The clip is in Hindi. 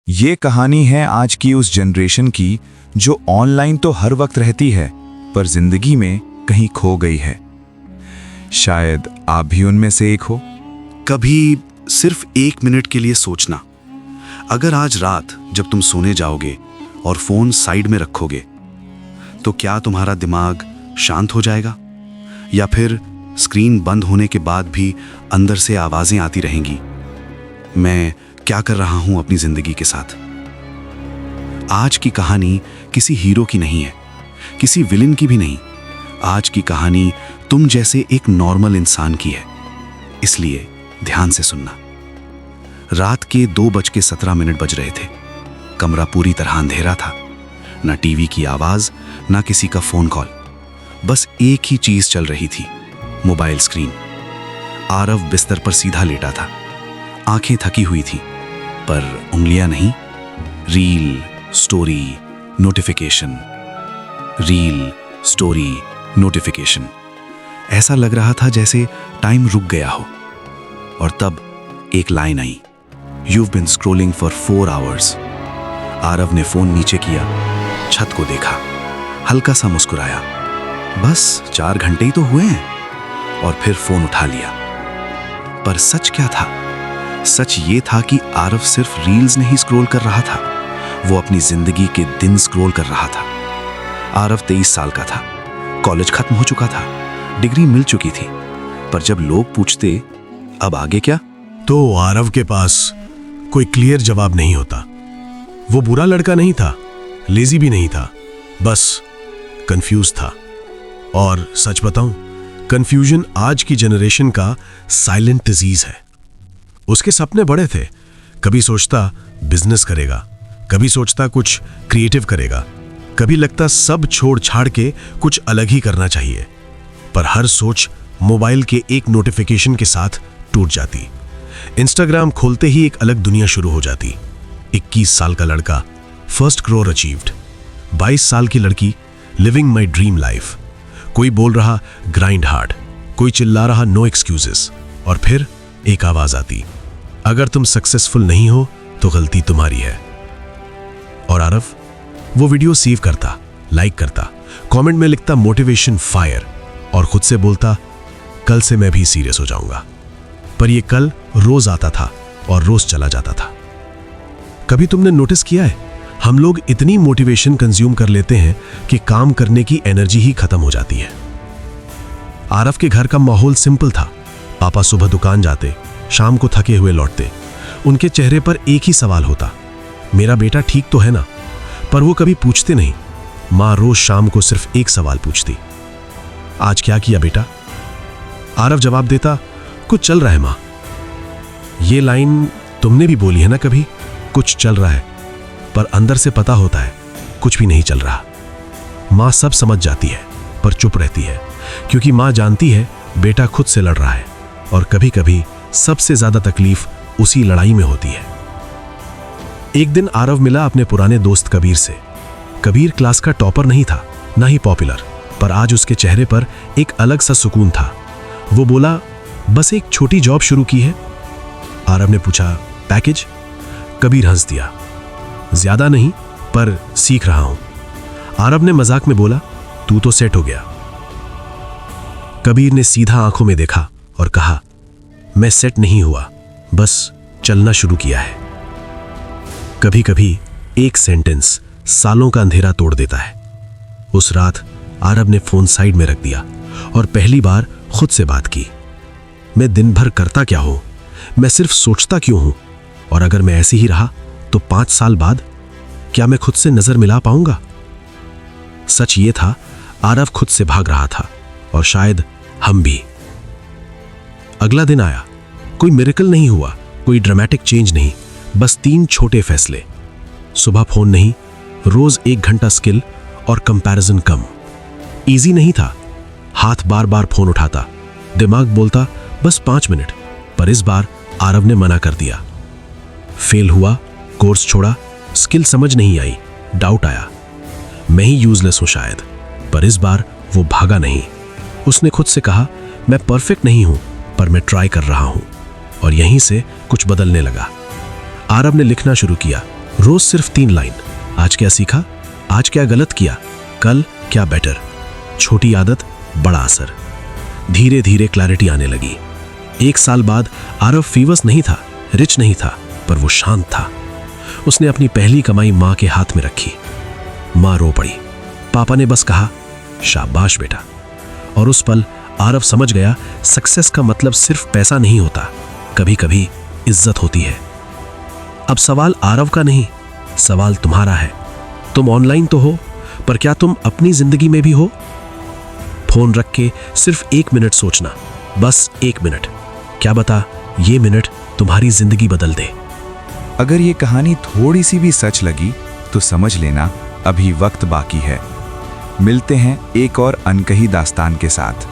ये कहानी है आज की उस जनरेशन की जो ऑनलाइन तो हर वक्त रहती है पर जिंदगी में कहीं खो गई है। शायद आप भी उनमें से एक हो। कभी सिर्फ 1 मिनट के लिए सोचना, अगर आज रात जब तुम सोने जाओगे और फोन साइड में रखोगे तो क्या तुम्हारा दिमाग शांत हो जाएगा, या फिर स्क्रीन बंद होने के बाद भी अंदर से आवाजें आती रहेंगी, मैं क्या कर रहा हूं अपनी जिंदगी के साथ। आज की कहानी किसी हीरो की नहीं है, किसी विलेन की भी नहीं। आज की कहानी तुम जैसे एक नॉर्मल इंसान की है, इसलिए ध्यान से सुनना। रात के 2:17 बज रहे थे। कमरा पूरी तरह अंधेरा था, ना टीवी की आवाज, ना किसी का फोन कॉल। बस एक ही चीज चल रही थी, मोबाइल स्क्रीन। आरव बिस्तर पर सीधा लेटा था, आंखें थकी हुई थी पर उंगलियां नहीं। Reel, story, notification, reel, story, notification. ऐसा लग रहा था जैसे टाइम रुक गया हो। और तब एक line I, You've been scrolling for 4 hours। Aarav ने फोन नीचे किया, छत को देखा, हल्का सा मुस्कुराया। बस 4 घंटे ही तो हुए हैं। और फिर फोन उठा लिया। पर सच क्या था? सच ये था कि आरव सिर्फ रील्स नहीं स्क्रॉल कर रहा था, वो अपनी जिंदगी के दिन स्क्रॉल कर रहा था। आरव 23 साल का था, कॉलेज खत्म हो चुका था, डिग्री मिल चुकी थी। पर जब लोग पूछते अब आगे क्या, तो आरव के पास कोई क्लियर जवाब नहीं होता। वो बुरा लड़का नहीं था, लेजी भी नहीं था, बस कंफ्यूज था। और सच बताऊं, कंफ्यूजन आज की जनरेशन का साइलेंट डिजीज है। उसके सपने बड़े थे, कभी सोचता बिजनेस करेगा, कभी सोचता कुछ क्रिएटिव करेगा, कभी लगता सब छोड़ छाड़ के कुछ अलग ही करना चाहिए। पर हर सोच मोबाइल के एक नोटिफिकेशन के साथ टूट जाती। इंस्टाग्राम खोलते ही एक अलग दुनिया शुरू हो जाती। 21 साल का लड़का, फर्स्ट करोड़ अचीव्ड। 22 साल की लड़की, लिविंग माई ड्रीम लाइफ। कोई बोल रहा ग्राइंड हार्ड, कोई चिल्ला रहा नो एक्सक्यूजेस। और फिर एक आवाज आती, अगर तुम सक्सेसफुल नहीं हो तो गलती तुम्हारी है। और आरव वो वीडियो सेव करता, लाइक करता, कमेंट में लिखता मोटिवेशन फायर, और खुद से बोलता कल से मैं भी सीरियस हो जाऊंगा। पर ये कल रोज आता था और रोज चला जाता था। कभी तुमने नोटिस किया है, हम लोग इतनी मोटिवेशन कंज्यूम कर लेते हैं कि काम करने की एनर्जी ही खत्म हो जाती है। आरव के घर का माहौल सिंपल था। पापा सुबह दुकान जाते, शाम को थके हुए लौटते। उनके चेहरे पर एक ही सवाल होता, मेरा बेटा ठीक तो है ना? पर वो कभी पूछते नहीं। माँ रोज शाम को सिर्फ एक सवाल पूछती, आज क्या किया बेटा? आरव जवाब देता, कुछ चल रहा है माँ। ये लाइन तुमने भी बोली है ना कभी, कुछ चल रहा है, पर अंदर से पता होता है कुछ भी नहीं चल रहा। माँ सब समझ जाती है पर चुप रहती है, क्योंकि माँ जानती है बेटा खुद से लड़ रहा है। और कभी कभी सबसे ज्यादा तकलीफ उसी लड़ाई में होती है। एक दिन आरव मिला अपने पुराने दोस्त कबीर से। कबीर क्लास का टॉपर नहीं था, ना ही पॉपुलर, पर आज उसके चेहरे पर एक अलग सा सुकून था। वो बोला, बस एक छोटी जॉब शुरू की है। आरव ने पूछा, पैकेज? कबीर हंस दिया, ज्यादा नहीं, पर सीख रहा हूं। आरव ने मजाक में बोला, तू तो सेट हो गया। कबीर ने सीधा आंखों में देखा और कहा, मैं सेट नहीं हुआ, बस चलना शुरू किया है। कभी कभी एक सेंटेंस सालों का अंधेरा तोड़ देता है। उस रात आरव ने फोन साइड में रख दिया और पहली बार खुद से बात की, मैं दिन भर करता क्या हूं, मैं सिर्फ सोचता क्यों हूं, और अगर मैं ऐसे ही रहा तो 5 साल बाद क्या मैं खुद से नजर मिला पाऊंगा? सच ये था, आरव खुद से भाग रहा था, और शायद हम भी। अगला दिन आया, कोई मिरेकल नहीं हुआ, कोई ड्रामेटिक चेंज नहीं, बस 3 छोटे फैसले। सुबह फोन नहीं, रोज 1 घंटा स्किल और कंपैरिजन कम। इजी नहीं था, हाथ बार बार फोन उठाता, दिमाग बोलता बस 5 मिनट। पर इस बार आरव ने मना कर दिया। फेल हुआ, कोर्स छोड़ा, स्किल समझ नहीं आई, डाउट आया, मैं ही यूजलेस हूं शायद। पर इस बार वो भागा नहीं। उसने खुद से कहा, मैं परफेक्ट नहीं हूं, पर मैं ट्राई कर रहा हूं। और यहीं से कुछ बदलने लगा। आरव ने लिखना शुरू किया, रोज सिर्फ 3 लाइन। आज क्या सीखा, आज क्या गलत किया, कल क्या बेटर। छोटी आदत, बड़ा असर। धीरे धीरे क्लैरिटी आने लगी। 1 साल बाद आरव फेमस नहीं था, रिच नहीं था, पर वो शांत था। उसने अपनी पहली कमाई माँ के हाथ में रखी। माँ रो पड़ी। पापा ने बस कहा, शाबाश बेटा। और उस पल आरव समझ गया, सक्सेस का मतलब सिर्फ पैसा नहीं होता, कभी कभी इज्जत होती है। अब सवाल आरव का नहीं, सवाल तुम्हारा है। तुम ऑनलाइन तो हो, पर क्या तुम अपनी जिंदगी में भी हो? फोन रख के सिर्फ 1 मिनट सोचना, बस 1 मिनट। क्या बता, ये मिनट तुम्हारी जिंदगी बदल दे। अगर ये कहानी थोड़ी सी भी सच लगी तो समझ लेना अभी वक्त बाकी है। मिलते हैं एक और अनकही दास्तान के साथ।